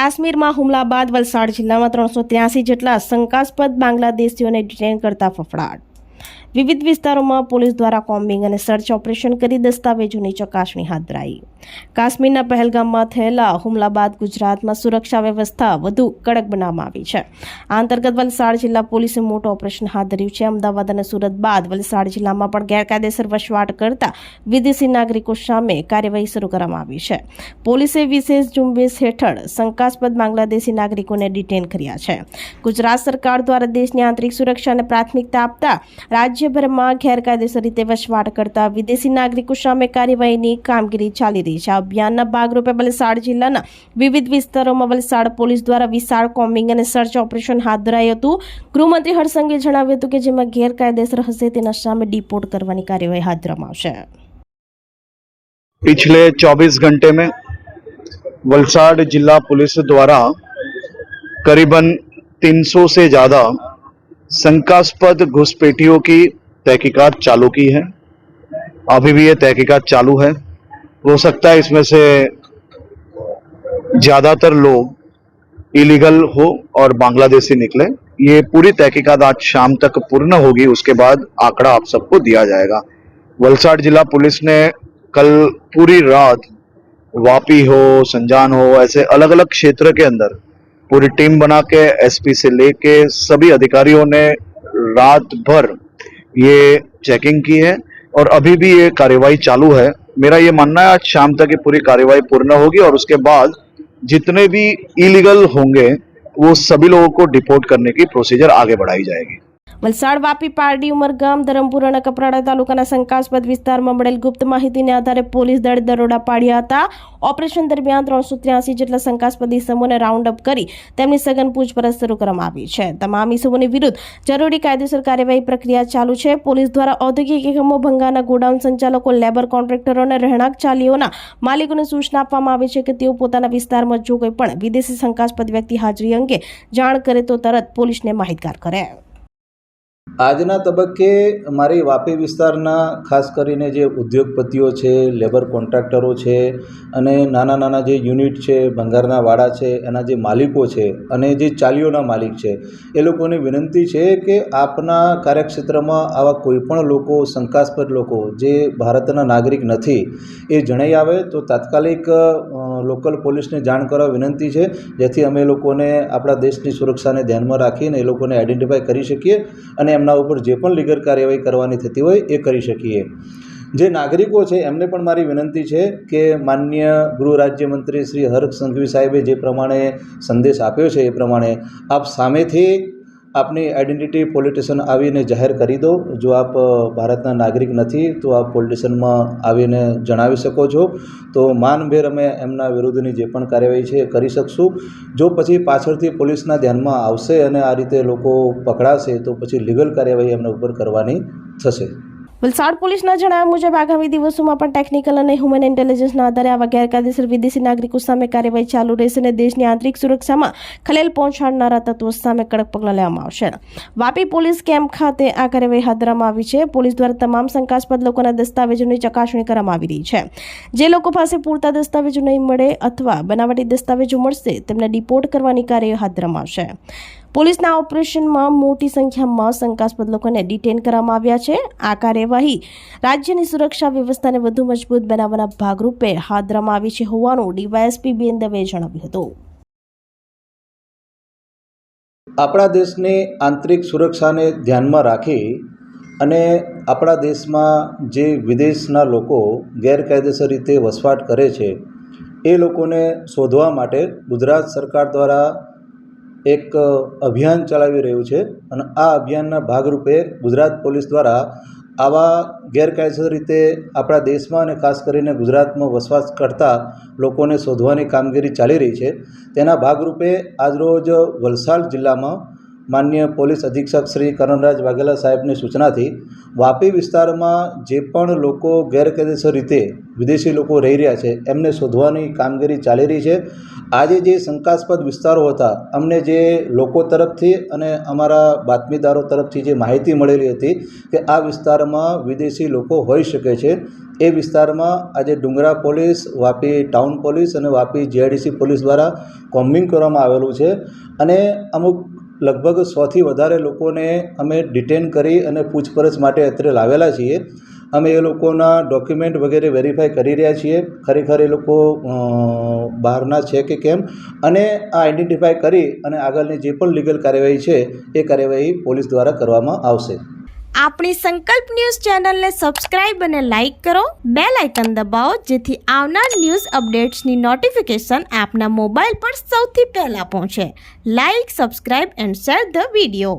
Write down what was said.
કાશ્મીરમાં હુમલા બાદ વલસાડ જિલ્લામાં 383 જેટલા શંકાસ્પદ બાંગ્લાદેશીઓને ડિટેન કરતા ફફડાટ। વિવિધ વિસ્તારોમાં પોલીસ દ્વારા કોમ્બિંગ અને સર્ચ ઓપરેશન કરી દસ્તાવેજોની ચકાસણી હાથ ધરાઈ। કાશ્મીરના પહેલગામમાં થયેલા હુમલા બાદ ગુજરાતમાં સુરક્ષા વ્યવસ્થા વધુ કડક બનાવવામાં આવી છે। આ અંતર્ગત વલસાડ જિલ્લા પોલીસે મોટું ઓપરેશન હાથ ધર્યું છે। અમદાવાદ અને સુરત બાદ વલસાડ જિલ્લામાં પણ ગેરકાયદેસર વસવાટ કરતા વિદેશી નાગરિકો સામે કાર્યવાહી શરૂ કરવામાં આવી છે। પોલીસે વિશેષ ઝુંબેશ હેઠળ શંકાસ્પદ બાંગ્લાદેશી નાગરિકોને ડિટેન કર્યા છે। ગુજરાત સરકાર દ્વારા દેશની આંતરિક સુરક્ષાને પ્રાથમિકતા આપતા રાજ્યભરમાં ગેરકાયદેસર રીતે વસવાટ કરતા વિદેશી નાગરિકો સામે કાર્યવાહીની કામગીરી ચાલી રહી છે। આ અભિયાનના ભાગરૂપે વલસાડ જિલ્લાના વિવિધ વિસ્તારોમાં વલસાડ પોલીસ દ્વારા વિશાળ કોમ્બિંગ અને સર્ચ ઓપરેશન હાથ ધરાયું હતું। ગૃહમંત્રી હર્ષસંઘવીએ જણાવ્યું હતું કે જેમાં ગેરકાયદેસર હશે તેના સામે ડિપોર્ટ કરવાની કાર્યવાહી હાથ ધરવામાં આવશે। पिछले 24 घंटे में वलसाड़ जिला पुलिस द्वारा करीबन 300 से ज़्यादा शंकास्पद घुसपैठियों की तहकीकात चालू की है। अभी भी ये तहकीकात चालू है। हो सकता है इसमें से ज़्यादातर लोग इलीगल हो और बांग्लादेशी निकले। ये पूरी तहकीकात आज शाम तक पूर्ण होगी, उसके बाद आंकड़ा आप सबको दिया जाएगा। वलसाड़ जिला पुलिस ने कल पूरी रात वापी हो, संजान हो, ऐसे अलग अलग क्षेत्र के अंदर पूरी टीम बना के एसपी से लेके सभी अधिकारियों ने रात भर ये चेकिंग की है और अभी भी ये कार्यवाही चालू है। मेरा ये मानना है आज शाम तक ये पूरी कार्यवाही पूर्ण होगी और उसके बाद जितने भी इलीगल होंगे वो सभी लोगों को डिपोर्ट करने की प्रोसीजर आगे बढ़ाई जाएगी। વલસાડ વાપી પારડી ઉમરગામ ધરમપુર અને કપરાડા તાલુકાના શંકાસ્પદ વિસ્તારમાં મળેલ ગુપ્ત માહિતીને આધારે પોલીસ દળે દરોડા પાડ્યા હતા। ઓપરેશન દરમિયાન 383 જેટલા શંકાસ્પદ ઇસમોને રાઉન્ડ અપ કરી તેમની સઘન પૂછપરછ શરૂ કરવામાં આવી છે। તમામ ઇસમોની વિરુદ્ધ જરૂરી કાયદેસર કાર્યવાહી પ્રક્રિયા ચાલુ છે। પોલીસ દ્વારા ઔદ્યોગિક એકમો, ભંગારના ગોડાઉન સંચાલકો, લેબર કોન્ટ્રાક્ટરો અને રહેણાંક ચાલીઓના માલિકોને સૂચના આપવામાં આવી છે કે તેઓ પોતાના વિસ્તારમાં જો કોઈ પણ વિદેશી શંકાસ્પદ વ્યક્તિ હાજરી અંગે જાણ કરે તો તરત પોલીસને માહિતગાર કરે। આજના તબક્કે મારી વાપી વિસ્તારના ખાસ કરીને જે ઉદ્યોગપતિઓ છે, લેબર કોન્ટ્રાક્ટરો છે અને નાના નાના જે યુનિટ છે, ભંગારના વાડા છે, એના જે માલિકો છે અને જે ચાલીઓના માલિક છે એ લોકોને વિનંતી છે કે આપના કાર્યક્ષેત્રમાં આવા કોઈપણ લોકો, શંકાસ્પદ લોકો જે ભારતના નાગરિક નથી એ જણાઈ આવે તો તાત્કાલિક લોકલ પોલીસને જાણ કરવા વિનંતી છે, જેથી અમે લોકોને આપણા દેશની સુરક્ષાને ધ્યાનમાં રાખીને એ લોકોને આઈડેન્ટિફાઈ કરી શકીએ અને એમના ઉપર જે પણ લીગલ કાર્યવાહી કરવાની થતી હોય એ કરી શકીએ। જે નાગરિકો છે એમને પણ મારી વિનંતી છે કે માનનીય ગૃહ રાજ્યમંત્રી શ્રી હર્ષસંઘવી સાહેબે જે પ્રમાણે સંદેશ આપ્યો છે એ પ્રમાણે આપ સામેથી આપની આઈડેન્ટિટી પોલીસ સ્ટેશન આવીને જાહેર કરી દો। જો આપ ભારતના નાગરિક નથી તો આપ પોલીસ સ્ટેશનમાં આવીને જણાવી શકો છો, તો માનભેર અમે એમના વિરુદ્ધની જે પણ કાર્યવાહી છે એ કરી શકશું। જો પછી પાછળથી પોલીસના ધ્યાનમાં આવશે અને આ રીતે લોકો પકડાશે તો પછી લીગલ કાર્યવાહી એમના ઉપર કરવાની થશે। વલસાડ પોલીસના જણાવ્યા મુજબ આગામી દિવસોમાં પણ ટેકનિકલ અને હ્યુમન ઇન્ટેલિજન્સના આધારે આવા ગેરકાયદેસર વિદેશી નાગરિકો સામે કાર્યવાહી ચાલુ રહેશે અને દેશની આંતરિક સુરક્ષામાં ખલેલ પહોંચાડનારા તત્વો સામે કડક પગલાં લેવામાં આવશે। વાપી પોલીસ કેમ્પ ખાતે આ કાર્યવાહી હાથ ધરવામાં આવી છે। પોલીસ દ્વારા તમામ શંકાસ્પદ લોકોના દસ્તાવેજોની ચકાસણી કરવામાં આવી રહી છે। જે લોકો પાસે પૂરતા દસ્તાવેજો નહીં મળે અથવા બનાવટી દસ્તાવેજો મળશે તેમને ડિપોર્ટ કરવાની કાર્યવાહી હાથ ધરવામાં આવશે। પોલીસના ઓપરેશનમાં મોટી સંખ્યામાં શંકાસ્પદ લોકોને ડિટેન કરવામાં આવ્યા છે। આ કાર્યવાહી રાજ્યની સુરક્ષા વ્યવસ્થાને વધુ મજબૂત બનાવવાના ભાગરૂપે હાથ ધરવામાં આવી છે હોવાનું ડીવાયએસપી બીએન દવેએ જણાવ્યું હતું। આપણા દેશની આંતરિક સુરક્ષાને ધ્યાનમાં રાખી અને આપણા દેશમાં જે વિદેશના લોકો ગેરકાયદેસર રીતે વસવાટ કરે છે એ લોકોને શોધવા માટે ગુજરાત સરકાર દ્વારા એક અભિયાન ચલાવી રહ્યું છે અને આ અભિયાનના ભાગરૂપે ગુજરાત પોલીસ દ્વારા આવા ગેરકાયદેસર રીતે આપણા દેશમાં અને ખાસ કરીને ગુજરાતમાં વસવાટ કરતા લોકોને શોધવાની કામગીરી ચાલી રહી છે। તેના ભાગરૂપે આજરોજ વલસાડ જિલ્લામાં માનનીય પોલીસ અધિક્ષક શ્રી કરણરાજ વાઘેલા સાહેબની સૂચનાથી વાપી વિસ્તારમાં જે પણ લોકો ગેરકાયદેસર રીતે વિદેશી લોકો રહી રહ્યા છે એમને શોધવાની કામગીરી ચાલી રહી છે। આજે જે શંકાસ્પદ વિસ્તારો હતા અમને જે લોકો તરફથી અને અમારા બાતમીદારો તરફથી જે માહિતી મળેલી હતી કે આ વિસ્તારમાં વિદેશી લોકો હોઈ શકે છે, એ વિસ્તારમાં આજે ડુંગરા પોલીસ, વાપી ટાઉન પોલીસ અને વાપી જીઆઈડીસી પોલીસ દ્વારા કોમ્બિંગ કરવામાં આવેલું છે અને અમુક લગભગ 100થી વધારે લોકોને અમે ડિટેન કરી અને પૂછપરછ માટે અત્રે લાવેલા છીએ. અમે એ લોકોના ડોક્યુમેન્ટ વગેરે વેરીફાઈ કરી રહ્યા છીએ, ખરેખર એ લોકો બહારના છે કે કેમ, અને આ આઈડેન્ટિફાઈ કરી અને આગળની જે પણ લીગલ કાર્યવાહી છે એ કાર્યવાહી પોલીસ દ્વારા કરવામાં આવશે. આપણી સંકલ્પ ન્યૂઝ ચેનલને સબસ્ક્રાઇબ અને લાઇક કરો, બેલ આઇકન દબાવો જેથી આવનાર ન્યૂઝ અપડેટ્સની નોટિફિકેશન આપના મોબાઈલ પર સૌથી પહેલાં પહોંચે. Like, subscribe and share the video.